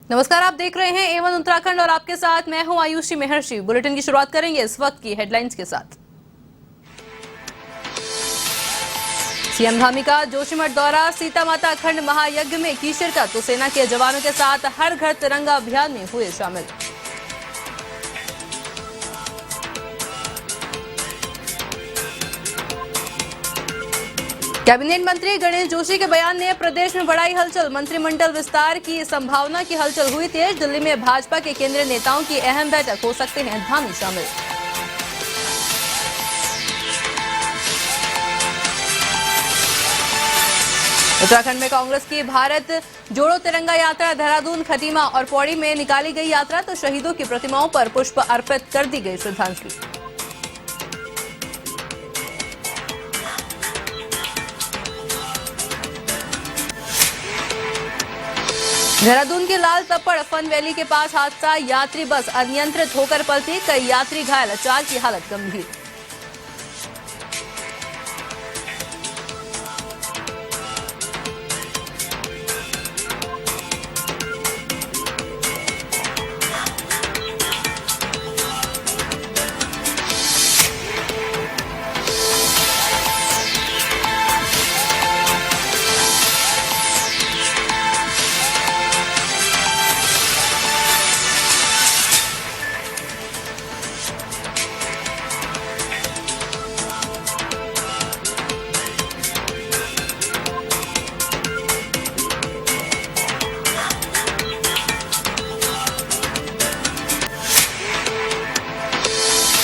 नमस्कार, आप देख रहे हैं A1 उत्तराखंड और आपके साथ मैं हूं आयुषी महर्षि। बुलेटिन की शुरुआत करेंगे इस वक्त की हेडलाइंस के साथ। सीएम धामी का जोशीमठ दौरा, सीता माता अखंड महायज्ञ में की शिरकत, तो सेना के जवानों के साथ हर घर तिरंगा अभियान में हुए शामिल। कैबिनेट मंत्री गणेश जोशी के बयान ने प्रदेश में बढ़ाई हलचल, मंत्रिमंडल विस्तार की संभावना की हलचल हुई तेज। दिल्ली में भाजपा के केंद्रीय नेताओं की अहम बैठक, हो सकते हैं धामी शामिल। उत्तराखंड में कांग्रेस की भारत जोड़ो तिरंगा यात्रा, देहरादून, खटीमा और पौड़ी में निकाली गई यात्रा, तो शहीदों की प्रतिमाओं पर पुष्प अर्पित कर दी गई श्रद्धांजलि। देहरादून के लाल तप्पड़ फन वैली के पास हादसा, यात्री बस अनियंत्रित होकर पलटी, कई यात्री घायल, 4 की हालत गंभीर।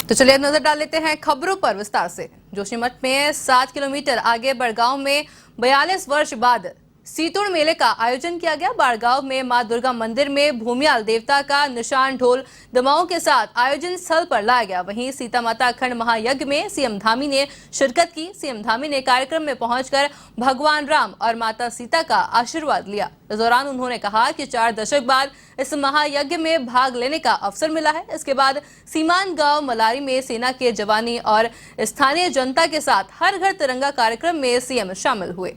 तो चलिए नजर डाल लेते हैं खबरों पर विस्तार से। जोशीमठ में 7 किलोमीटर आगे बड़गांव में 42 वर्ष बाद सीतुड़ मेले का आयोजन किया गया। बड़गांव में मां दुर्गा मंदिर में भूमियाल देवता का निशान ढोल दमाओं के साथ आयोजन स्थल पर लाया गया। वहीं सीता माता अखंड महायज्ञ में सीएम धामी ने शिरकत की। सीएम धामी ने कार्यक्रम में पहुंचकर भगवान राम और माता सीता का आशीर्वाद लिया। इस दौरान उन्होंने कहा कि 4 दशक बाद इस महायज्ञ में भाग लेने का अवसर मिला है। इसके बाद सीमान गांव मलारी में सेना के जवानी और स्थानीय जनता के साथ हर घर तिरंगा कार्यक्रम में सीएम शामिल हुए।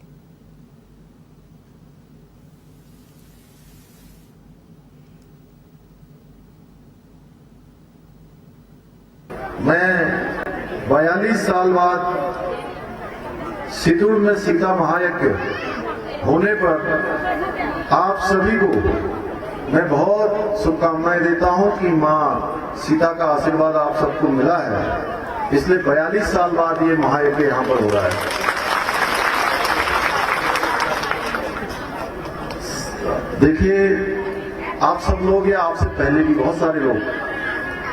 मैं 42 साल बाद सितुड़ में सीता महायज्ञ होने पर आप सभी को मैं बहुत शुभकामनाएं देता हूं कि मां सीता का आशीर्वाद आप सबको मिला है, इसलिए 42 साल बाद ये महायज्ञ यहां पर हो रहा है। देखिए, आप सब लोग या आपसे पहले भी बहुत सारे लोग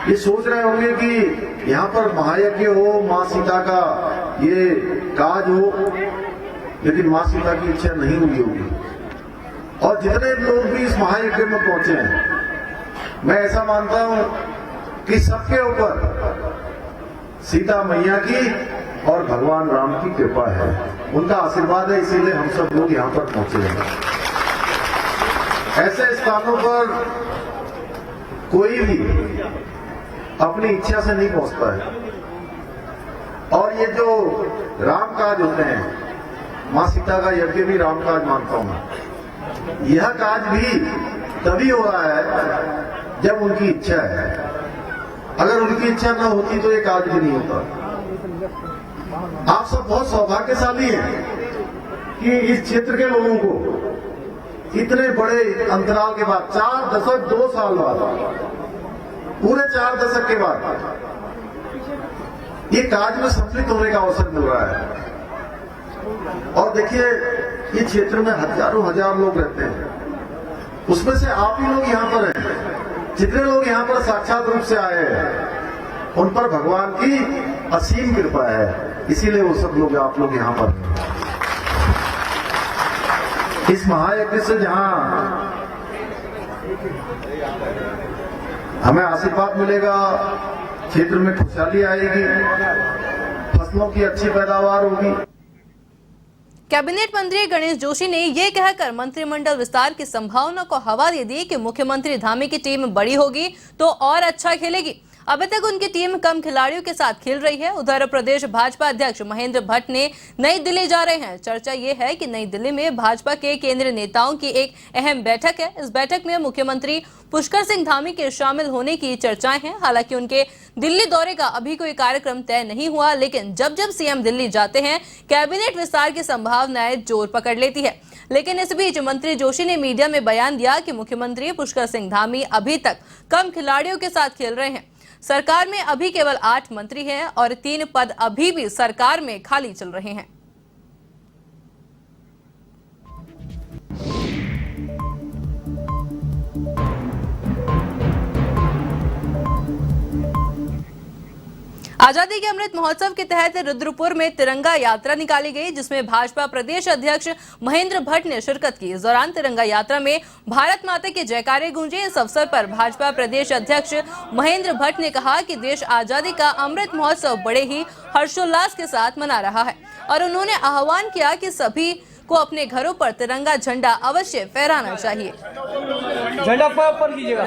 ये सोच रहे होंगे कि यहाँ पर महायज्ञ हो, माँ सीता का ये काज हो, लेकिन माँ सीता की इच्छा नहीं हुई होगी। और जितने लोग भी इस महायज्ञ में पहुंचे हैं, मैं ऐसा मानता हूं कि सबके ऊपर सीता मैया की और भगवान राम की कृपा है, उनका आशीर्वाद है, इसीलिए हम सब लोग यहाँ पर पहुंचे हैं। ऐसे स्थानों पर कोई भी अपनी इच्छा से नहीं पहुंचता है। और ये जो राम काज होते हैं, मां सीता का यज्ञ भी राम काज मानता हूं। यह काज भी तभी हो रहा है जब उनकी इच्छा है। अगर उनकी इच्छा न होती तो ये काज भी नहीं होता। आप सब बहुत सौभाग्यशाली हैं कि इस क्षेत्र के लोगों को इतने बड़े अंतराल के बाद 4 दशक 2 साल बाद, पूरे 4 दशक के बाद ये काज में सम्मिलित होने का अवसर मिल रहा है। और देखिए, ये क्षेत्र में हजारों हजार लोग रहते हैं, उसमें से आप ही लोग यहाँ पर हैं। जितने लोग यहाँ पर साक्षात रूप से आए हैं, उन पर भगवान की असीम कृपा है, इसीलिए वो सब लोग आप लोग यहाँ पर हैं। इस महायज्ञ से जहां हमें आशीर्वाद मिलेगा, क्षेत्र में खुशहाली आएगी, फसलों की अच्छी पैदावार होगी। कैबिनेट मंत्री गणेश जोशी ने ये कहकर मंत्रिमंडल विस्तार की संभावना को हवा दे दी कि मुख्यमंत्री धामी की टीम बड़ी होगी तो और अच्छा खेलेगी। अभी तक उनकी टीम कम खिलाड़ियों के साथ खेल रही है। उधर प्रदेश भाजपा अध्यक्ष महेंद्र भट्ट ने नई दिल्ली जा रहे हैं। चर्चा ये है कि नई दिल्ली में भाजपा के केंद्रीय नेताओं की एक अहम बैठक है। इस बैठक में मुख्यमंत्री पुष्कर सिंह धामी के शामिल होने की चर्चाएं हैं। हालांकि उनके दिल्ली दौरे का अभी कोई कार्यक्रम तय नहीं हुआ, लेकिन जब जब सीएम दिल्ली जाते हैं कैबिनेट विस्तार की संभावनाएं जोर पकड़ लेती है। लेकिन इस बीच मंत्री जोशी ने मीडिया में बयान दिया कि मुख्यमंत्री पुष्कर सिंह धामी अभी तक कम खिलाड़ियों के साथ खेल रहे हैं। सरकार में अभी केवल 8 मंत्री हैं और 3 पद अभी भी सरकार में खाली चल रहे हैं। आजादी के अमृत महोत्सव के तहत रुद्रपुर में तिरंगा यात्रा निकाली गई, जिसमें भाजपा प्रदेश अध्यक्ष महेंद्र भट्ट ने शिरकत की। इस दौरान तिरंगा यात्रा में भारत माता के जयकारे गूंजे। इस अवसर पर भाजपा प्रदेश अध्यक्ष महेंद्र भट्ट ने कहा कि देश आजादी का अमृत महोत्सव बड़े ही हर्षोल्लास के साथ मना रहा है और उन्होंने आह्वान किया कि सभी को अपने घरों पर तिरंगा झंडा अवश्य फहराना चाहिए। झंडा पर कीजिएगा।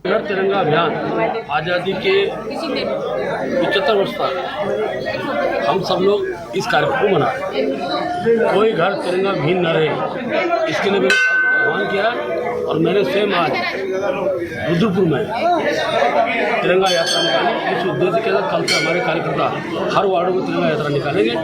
घर तिरंगा अभियान आज़ादी के 75 वर्ष तक हम सब लोग इस कार्यक्रम को मना रहे हैं। कोई घर तिरंगा विहीन न रहे, इसके लिए मैंने आह्वान किया और मैंने स्वयं आज रुद्रपुर में तिरंगा यात्रा निकाली। इस उद्देश्य के साथ कल से हमारे कार्यकर्ता हर वार्ड में तिरंगा यात्रा निकालेंगे,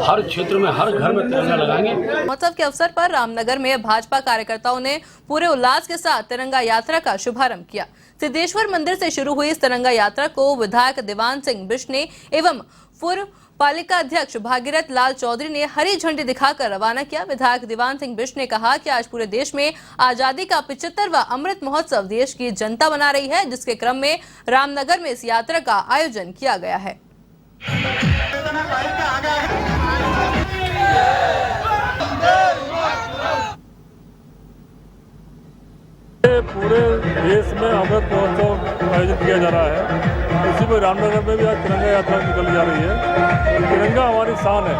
हर क्षेत्र में हर घर में तिरंगा लगाएंगे। महोत्सव के अवसर पर रामनगर में भाजपा कार्यकर्ताओं ने पूरे उल्लास के साथ तिरंगा यात्रा का शुभारंभ किया। सिद्धेश्वर मंदिर से शुरू हुई इस तिरंगा यात्रा को विधायक दीवान सिंह बिष्ट ने एवं पूर्व पालिका अध्यक्ष भागीरथ लाल चौधरी ने हरी झंडी दिखाकर रवाना किया। विधायक दीवान सिंह बिष्ट ने कहा कि आज पूरे देश में आजादी का 75वां अमृत महोत्सव देश की जनता मना रही है, जिसके क्रम में रामनगर में इस यात्रा का आयोजन किया गया है। पूरे देश में अमृत महोत्सव आयोजित किया जा रहा है। इसी में रामनगर में भी आज तिरंगा यात्रा निकल जा रही है। तिरंगा हमारी शान है,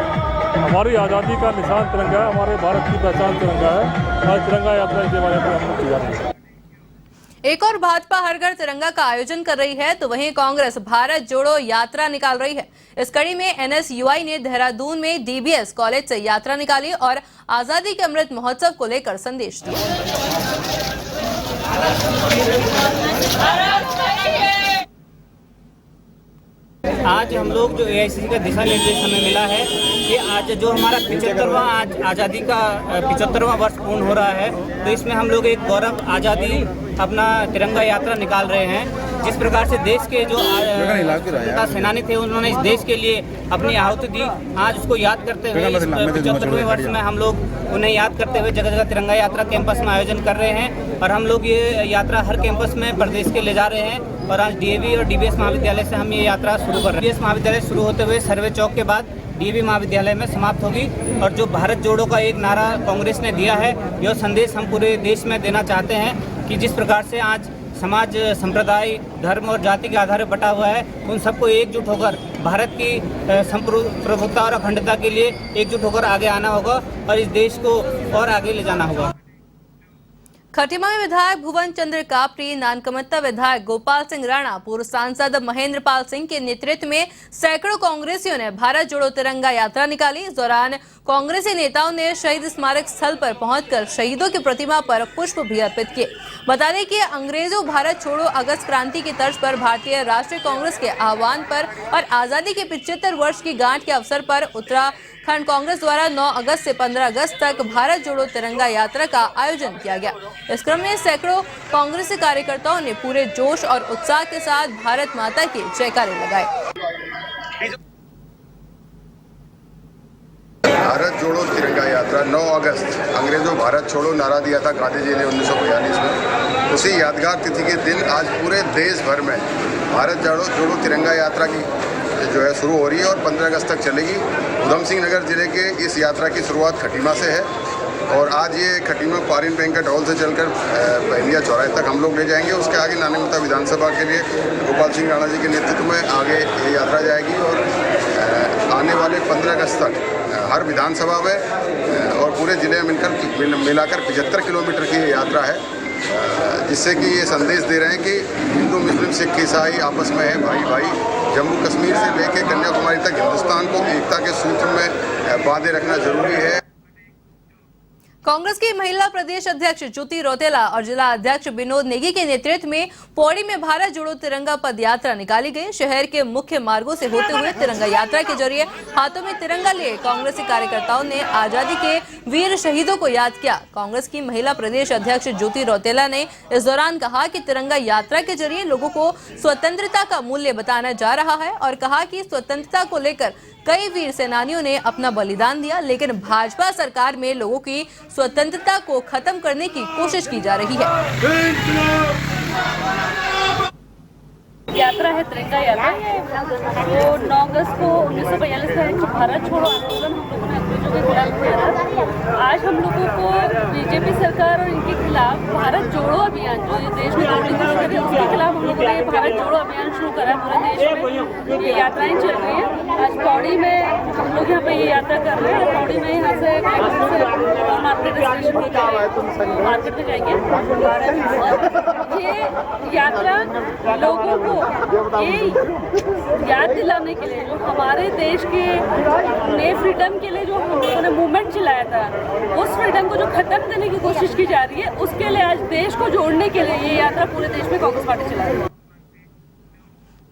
हमारी आज़ादी का निशान तिरंगा है, हमारे भारत की पहचान तिरंगा है। आज तिरंगा यात्रा के बारे में की जा रही है। एक और भाजपा हर घर तिरंगा का आयोजन कर रही है, तो वहीं कांग्रेस भारत जोड़ो यात्रा निकाल रही है। इस कड़ी में एनएसयूआई ने देहरादून में डीबीएस कॉलेज से यात्रा निकाली और आजादी के अमृत महोत्सव को लेकर संदेश दिया। आज हम लोग जो एआईसीसी का दिशा निर्देश हमें मिला है कि आज जो हमारा 75वां आज आज़ादी का 75वां वर्ष पूर्ण हो रहा है, तो इसमें हम लोग एक गौरव आज़ादी अपना तिरंगा यात्रा निकाल रहे हैं। जिस प्रकार से देश के जो स्वतंत्रता सेनानी थे, उन्होंने इस देश के लिए अपनी आहुति दी, आज उसको याद करते हुए इस 75वें वर्ष में हम लोग उन्हें याद करते हुए जगह जगह तिरंगा यात्रा कैंपस में आयोजन कर रहे हैं। और हम लोग ये यात्रा हर कैंपस में प्रदेश के ले जा रहे हैं और आज डीएवी और डीबीएस महाविद्यालय से हम ये यात्रा शुरू कर रहे हैं। डीबीएस महाविद्यालय शुरू होते हुए सर्वे चौक के बाद डीएवी महाविद्यालय में समाप्त होगी। और जो भारत जोड़ो का एक नारा कांग्रेस ने दिया है, यह संदेश हम पूरे देश में देना चाहते हैं कि जिस प्रकार से आज समाज संप्रदाय, धर्म और जाति के आधार पर बटा हुआ है, उन सबको एकजुट होकर भारत की प्रभुत्ता और अखंडता के लिए एकजुट होकर आगे आना होगा और इस देश को और आगे ले जाना होगा। खटीमा में विधायक भुवन चंद्र कापरी, नानकमत्ता विधायक गोपाल सिंह राणा, पूर्व सांसद महेंद्र पाल सिंह के नेतृत्व में सैकड़ों कांग्रेसियों ने भारत जोड़ो तिरंगा यात्रा निकाली। इस दौरान कांग्रेसी नेताओं ने शहीद स्मारक स्थल पर पहुंचकर शहीदों की प्रतिमा पर पुष्प भी अर्पित किए। बता दें कि अंग्रेजों भारत छोड़ो अगस्त क्रांति की तर्ज पर भारतीय राष्ट्रीय कांग्रेस के आह्वान पर और आजादी के 75 वर्ष की गांठ के अवसर पर उत्तराखंड कांग्रेस द्वारा 9 अगस्त से 15 अगस्त तक भारत जोड़ो तिरंगा यात्रा का आयोजन किया गया। इस क्रम में सैकड़ों कांग्रेसी कार्यकर्ताओं ने पूरे जोश और उत्साह के साथ भारत माता के जयकारे लगाए। भारत जोड़ो तिरंगा यात्रा 9 अगस्त अंग्रेजों भारत छोड़ो नारा दिया था गांधी जी ने 1942 में। उसी यादगार तिथि के दिन आज पूरे देश भर में भारत जोड़ो तिरंगा यात्रा की जो है शुरू हो रही है और 15 अगस्त तक चलेगी। उधम सिंह नगर जिले के इस यात्रा की शुरुआत खटीमा से है और आज ये खटीमा पारिन वेंकट हॉल से चलकर बहनिया चौराहे तक हम लोग ले जाएंगे। उसके आगे नानकमत्ता विधानसभा के लिए गोपाल सिंह राणा जी के नेतृत्व में आगे ये यात्रा जाएगी और आने वाले 15 अगस्त तक हर विधानसभा में और पूरे जिले में मिलाकर 75 किलोमीटर की ये यात्रा है जिससे कि ये संदेश दे रहे हैं कि हिंदू मुस्लिम सिख ईसाई आपस में है भाई भाई। जम्मू कश्मीर से लेकर कन्याकुमारी तक हिंदुस्तान को एकता के सूत्र में बांधे रखना जरूरी है। कांग्रेस की महिला प्रदेश अध्यक्ष ज्योति रौतेला और जिला अध्यक्ष विनोद नेगी के नेतृत्व में पौड़ी में भारत जोड़ो तिरंगा पद यात्रा निकाली गई। शहर के मुख्य मार्गों से होते हुए तिरंगा यात्रा के जरिए हाथों में तिरंगा लिए कांग्रेसी कार्यकर्ताओं ने आजादी के वीर शहीदों को याद किया। कांग्रेस की महिला प्रदेश अध्यक्ष ज्योति रौतेला ने इस दौरान कहा कि तिरंगा यात्रा के जरिए लोगों को स्वतंत्रता का मूल्य बताया जा रहा है और कहा कि स्वतंत्रता को लेकर कई वीर सेनानियों ने अपना बलिदान दिया, लेकिन भाजपा सरकार में लोगों की स्वतंत्रता को खत्म करने की कोशिश की जा रही है। यात्रा है तिरंगा यात्रा, वो 9 अगस्त को 1942 का भारत छोड़ो आंदोलन हम लोगों ने अंग्रेजों के खिलाफ किया था। आज हम लोगों को बीजेपी सरकार और इनके खिलाफ भारत जोड़ो अभियान, जो ये देश में जोड़ने की कोशिश कर रही है, उसके खिलाफ हम लोगों ने ये भारत जोड़ो अभियान शुरू करा है। पूरे देश में ये यात्राएं चल रही हैं। आज पौड़ी में हम लोग यहाँ पे ये यात्रा कर रहे हैं। पौड़ी में यहाँ से मार्केट स्टेशन मार्केट में जाएंगे। ये यात्रा लोगों को ये याद दिलाने के लिए, जो हमारे देश के नए फ्रीडम के लिए जो हम लोगों ने मूवमेंट चलाया था, उस फ्रीडम को जो खत्म करने की कोशिश की जा रही है, उसके लिए आज देश को जोड़ने के लिए ये यात्रा पूरे देश में कांग्रेस पार्टी चला रही है।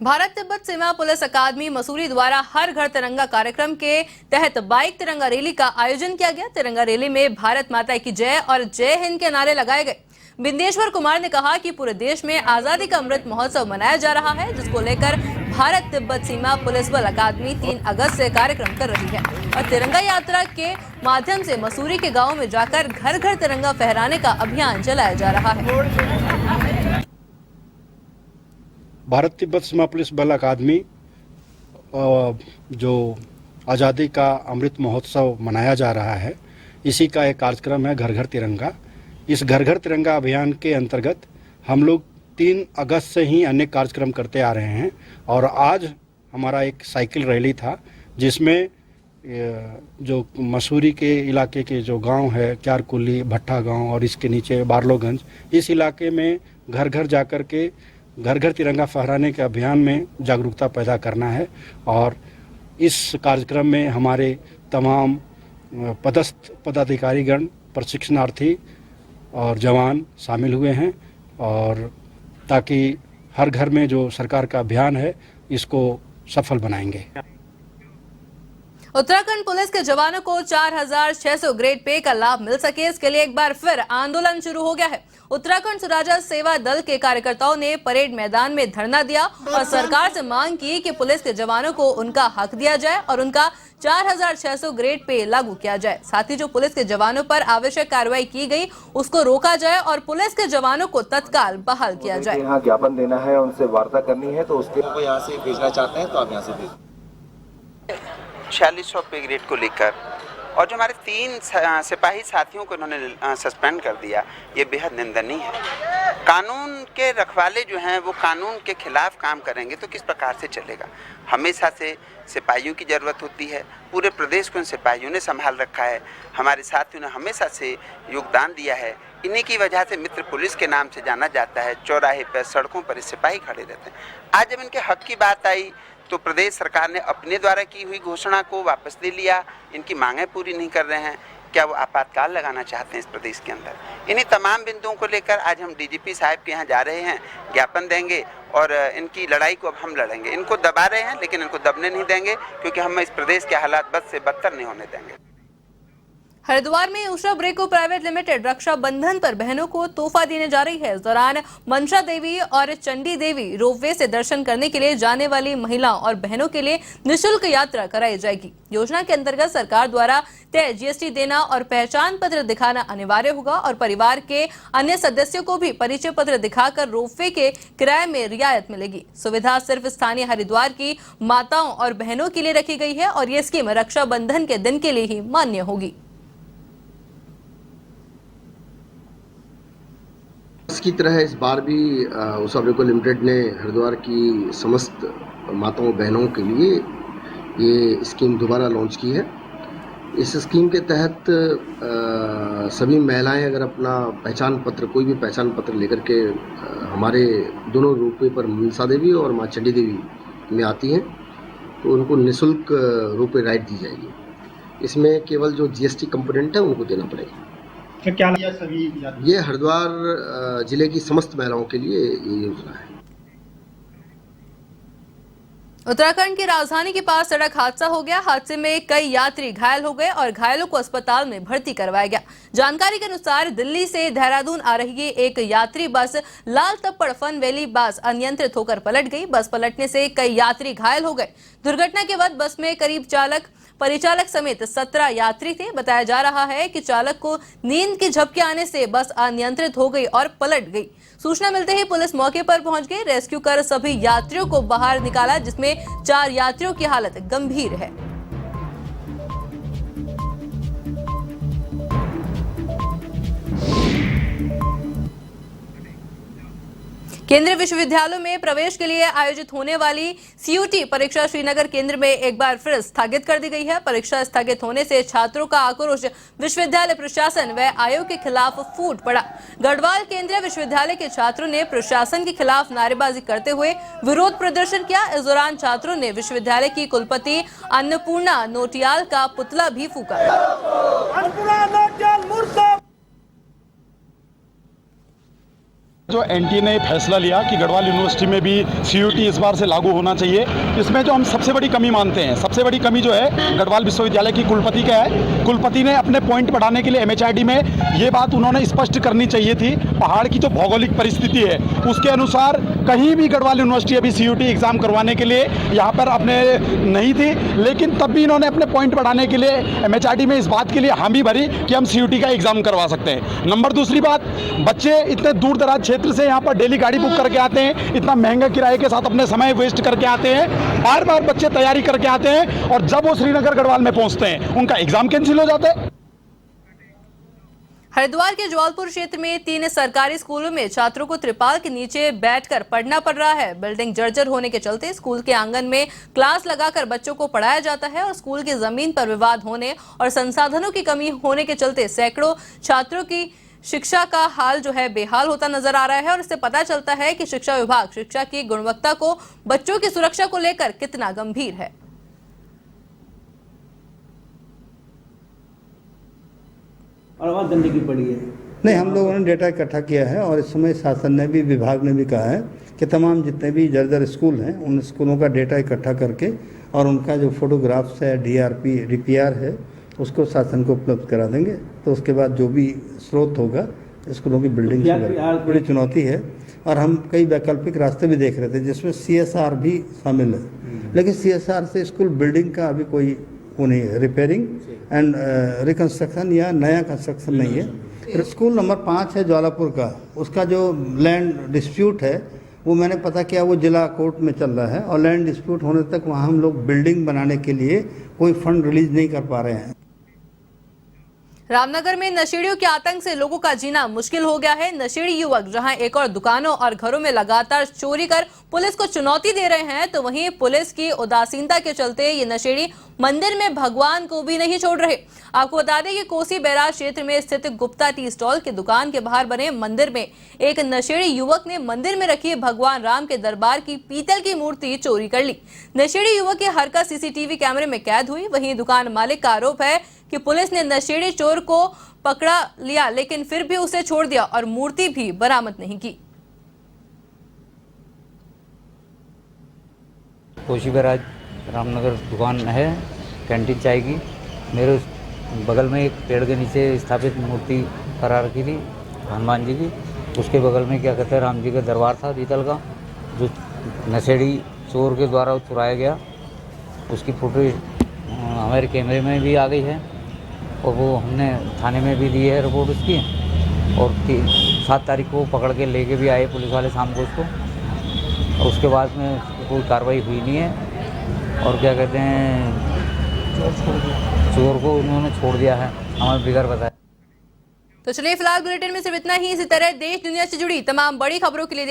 भारत तिब्बत सीमा पुलिस अकादमी मसूरी द्वारा हर घर तिरंगा कार्यक्रम के तहत बाइक तिरंगा रैली का आयोजन किया गया। तिरंगा रैली में भारत माता की जय और जय हिंद के नारे लगाए गए। बिंदेश्वर कुमार ने कहा कि पूरे देश में आजादी का अमृत महोत्सव मनाया जा रहा है, जिसको लेकर भारत तिब्बत सीमा पुलिस बल अकादमी 3 अगस्त से कार्यक्रम कर रही है और तिरंगा यात्रा के माध्यम से मसूरी के गांवों में जाकर घर घर तिरंगा फहराने का अभियान चलाया जा रहा है। भारत तिब्बत सीमा पुलिस बल अकादमी जो आज़ादी का अमृत महोत्सव मनाया जा रहा है, इसी का एक कार्यक्रम है घर घर तिरंगा। इस घर घर तिरंगा अभियान के अंतर्गत हम लोग 3 अगस्त से ही अनेक कार्यक्रम करते आ रहे हैं और आज हमारा एक साइकिल रैली था, जिसमें जो मसूरी के इलाके के जो गांव है, क्यारकुली, भट्टा गांव और इसके नीचे बारलोगंज, इस इलाके में घर घर जाकर के घर घर तिरंगा फहराने के अभियान में जागरूकता पैदा करना है। और इस कार्यक्रम में हमारे तमाम पदस्थ पदाधिकारीगण, प्रशिक्षणार्थी और जवान शामिल हुए हैं, और ताकि हर घर में जो सरकार का अभियान है इसको सफल बनाएंगे। उत्तराखंड पुलिस के जवानों को 4600 ग्रेड पे का लाभ मिल सके, इसके लिए एक बार फिर आंदोलन शुरू हो गया है। उत्तराखंड सुराजा सेवा दल के कार्यकर्ताओं ने परेड मैदान में धरना दिया और सरकार से मांग की कि पुलिस के जवानों को उनका हक दिया जाए और उनका 4600 ग्रेड पे लागू किया जाए। साथ ही जो पुलिस के जवानों पर आवश्यक कार्रवाई की गई उसको रोका जाए और पुलिस के जवानों को तत्काल बहाल किया जाए। यहाँ ज्ञापन देना है, उनसे वार्ता करनी है, तो उसके को यहाँ से भेजना चाहते हैं तो आप यहाँ से भेज। 4600 पे ग्रेड को लेकर और जो हमारे 3 सिपाही साथियों को इन्होंने सस्पेंड कर दिया, ये बेहद निंदनीय है। कानून के रखवाले जो हैं वो कानून के खिलाफ काम करेंगे तो किस प्रकार से चलेगा। हमेशा से सिपाहियों की ज़रूरत होती है, पूरे प्रदेश को इन सिपाहियों ने संभाल रखा है, हमारे साथियों ने हमेशा से योगदान दिया है। इन्हीं की वजह से मित्र पुलिस के नाम से जाना जाता है। चौराहे पर, सड़कों पर सिपाही खड़े रहते हैं। आज जब इनके हक की बात आई तो प्रदेश सरकार ने अपने द्वारा की हुई घोषणा को वापस ले लिया। इनकी मांगें पूरी नहीं कर रहे हैं। क्या वो आपातकाल लगाना चाहते हैं इस प्रदेश के अंदर? इन्हीं तमाम बिंदुओं को लेकर आज हम डीजीपी साहब के यहाँ जा रहे हैं, ज्ञापन देंगे और इनकी लड़ाई को अब हम लड़ेंगे। इनको दबा रहे हैं लेकिन इनको दबने नहीं देंगे, क्योंकि हम इस प्रदेश के हालात बद से बदतर नहीं होने देंगे। हरिद्वार में उषा ब्रेको प्राइवेट लिमिटेड रक्षाबंधन पर बहनों को तोहफा देने जा रही है। इस दौरान मनसा देवी और चंडी देवी रोपवे से दर्शन करने के लिए जाने वाली महिलाओं और बहनों के लिए निःशुल्क यात्रा कराई जाएगी। योजना के अंतर्गत सरकार द्वारा तय जीएसटी देना और पहचान पत्र दिखाना अनिवार्य होगा और परिवार के अन्य सदस्यों को भी परिचय पत्र दिखाकर रोपवे के किराए में रियायत मिलेगी। सुविधा सिर्फ स्थानीय हरिद्वार की माताओं और बहनों के लिए रखी गई है और ये स्कीम रक्षाबंधन के दिन के लिए ही मान्य होगी। इसकी तरह इस बार भी उषा ब्रेको लिमिटेड ने हरिद्वार की समस्त माताओं बहनों के लिए ये स्कीम दोबारा लॉन्च की है। इस स्कीम के तहत सभी महिलाएं अगर अपना पहचान पत्र, कोई भी पहचान पत्र लेकर के हमारे दोनों रूपे पर मनसा देवी और माँ चंडी देवी में आती हैं तो उनको निःशुल्क रुपए राइट दी जाएगी। इसमें केवल जो जीएसटी कंपोनेंट है उनको देना पड़ेगा। तो क्या सभी ये हरिद्वार जिले की समस्त महिलाओं के लिए ये योजना है। उत्तराखंड की राजधानी के पास सड़क हादसा हो गया। हादसे में कई यात्री घायल हो गए और घायलों को अस्पताल में भर्ती करवाया गया। जानकारी के अनुसार दिल्ली से देहरादून आ रही एक यात्री बस लाल तप्पड़ फन वैली बस अनियंत्रित होकर पलट गई। बस पलटने से कई यात्री घायल हो गए। दुर्घटना के बाद बस में करीब परिचालक समेत 17 यात्री थे। बताया जा रहा है कि चालक को नींद की झपकी आने से बस अनियंत्रित हो गई और पलट गई। सूचना मिलते ही पुलिस मौके पर पहुंच गई। रेस्क्यू कर सभी यात्रियों को बाहर निकाला, जिसमें 4 यात्रियों की हालत गंभीर है। केंद्रीय विश्वविद्यालयों में प्रवेश के लिए आयोजित होने वाली सीयूटी परीक्षा श्रीनगर केंद्र में एक बार फिर स्थगित कर दी गई है। परीक्षा स्थगित होने से छात्रों का आक्रोश विश्वविद्यालय प्रशासन व आयोग के खिलाफ फूट पड़ा। गढ़वाल केंद्रीय विश्वविद्यालय के छात्रों ने प्रशासन के खिलाफ नारेबाजी करते हुए विरोध प्रदर्शन किया। इस दौरान छात्रों ने विश्वविद्यालय की कुलपति अन्नपूर्णा नोटियाल का पुतला भी फूका। जो एनटीए ने फैसला लिया कि गढ़वाल यूनिवर्सिटी में भी सीयूटी इस बार से लागू होना चाहिए, इसमें जो हम सबसे बड़ी कमी मानते हैं, सबसे बड़ी कमी जो है गढ़वाल विश्वविद्यालय की कुलपति का है। कुलपति ने अपने पॉइंट बढ़ाने के लिए एमएचआरडी में ये बात उन्होंने स्पष्ट करनी चाहिए थी। पहाड़ की जो भौगोलिक परिस्थिति है उसके अनुसार कहीं भी गढ़वाल यूनिवर्सिटी अभी सीयूटी एग्जाम करवाने के लिए यहाँ पर अपने नहीं थी, लेकिन तब भी इन्होंने अपने पॉइंट बढ़ाने के लिए एमएचआरडी में इस बात के लिए हामी भरी कि हम सीयूटी का एग्जाम करवा सकते हैं। नंबर दूसरी बात, बच्चे इतने दूर दराज क्षेत्र से यहाँ पर डेली गाड़ी बुक करके आते हैं, इतना महंगा किराए के साथ अपने समय वेस्ट करके आते हैं, बार बार बच्चे तैयारी करके आते हैं और जब वो श्रीनगर गढ़वाल में पहुंचते हैं उनका एग्जाम कैंसिल हो जाता है। हरिद्वार के जौलपुर क्षेत्र में 3 सरकारी स्कूलों में छात्रों को त्रिपाल के नीचे बैठकर पढ़ना पड़ रहा है। बिल्डिंग जर्जर होने के चलते स्कूल के आंगन में क्लास लगाकर बच्चों को पढ़ाया जाता है और स्कूल की जमीन पर विवाद होने और संसाधनों की कमी होने के चलते सैकड़ों छात्रों की शिक्षा का हाल जो है बेहाल होता नजर आ रहा है। और इससे पता चलता है कि शिक्षा विभाग शिक्षा की गुणवत्ता को, बच्चों की सुरक्षा को लेकर कितना गंभीर है। और वहाँ गंदगी पड़ी है। नहीं, हम लोगों ने डेटा इकट्ठा किया है और इस समय शासन ने भी, विभाग ने भी कहा है कि तमाम जितने भी जर्जर स्कूल हैं उन स्कूलों का डेटा इकट्ठा करके और उनका जो फोटोग्राफ्स है, डीपीआर है, उसको शासन को उपलब्ध करा देंगे। तो उसके बाद जो भी स्रोत होगा स्कूलों की बिल्डिंग बड़ी चुनौती है और हम कई वैकल्पिक रास्ते भी देख रहे थे जिसमें सीएसआर भी शामिल है, लेकिन सीएसआर से स्कूल बिल्डिंग का अभी कोई वो नहीं है, रिपेयरिंग एंड रिकंस्ट्रक्शन या नया कंस्ट्रक्शन नहीं है। स्कूल नंबर 5 है ज्वालापुर का, उसका जो लैंड डिस्प्यूट है वो मैंने पता किया वो जिला कोर्ट में चल रहा है और लैंड डिस्प्यूट होने तक वहाँ हम लोग बिल्डिंग बनाने के लिए कोई फंड रिलीज नहीं कर पा रहे हैं। रामनगर में नशेड़ियों के आतंक से लोगों का जीना मुश्किल हो गया है। नशेड़ी युवक जहां एक और दुकानों और घरों में लगातार चोरी कर पुलिस को चुनौती दे रहे हैं, तो वहीं पुलिस की उदासीनता के चलते ये नशेड़ी मंदिर में भगवान को भी नहीं छोड़ रहे। आपको बता दें कि कोसी बैराज क्षेत्र में स्थित गुप्ता टी स्टॉल के दुकान के बाहर बने मंदिर में एक नशेड़ी युवक ने मंदिर में रखी भगवान राम के दरबार की पीतल की मूर्ति चोरी कर ली। नशेड़ी युवक की हरकत सीसीटीवी कैमरे में कैद हुई। वहीं दुकान मालिक का आरोप है कि पुलिस ने नशेड़ी चोर को पकड़ा लिया, लेकिन फिर भी उसे छोड़ दिया और मूर्ति भी बरामद नहीं की। कोसी बैराज रामनगर दुकान है कैंटीन चाय की, मेरे बगल में एक पेड़ के नीचे स्थापित मूर्ति फरार की थी हनुमान जी की। उसके बगल में क्या कहते हैं राम जी का दरबार था पीतल का, जो नशेड़ी चोर के द्वारा चुराया गया। उसकी फुटेज हमारे कैमरे में भी आ गई है और वो हमने थाने में भी दी है रिपोर्ट उसकी। और 7 तारीख को पकड़ के लेके भी आए पुलिस वाले शाम को उसको, और उसके बाद में कोई कार्रवाई हुई नहीं है। और क्या कहते हैं चोर को उन्होंने छोड़ दिया है हमें बिगड़ बताया। तो चलिए फिलहाल बुलेटिन में सिर्फ इतना ही। इसी तरह देश दुनिया से जुड़ी तमाम बड़ी खबरों के लिए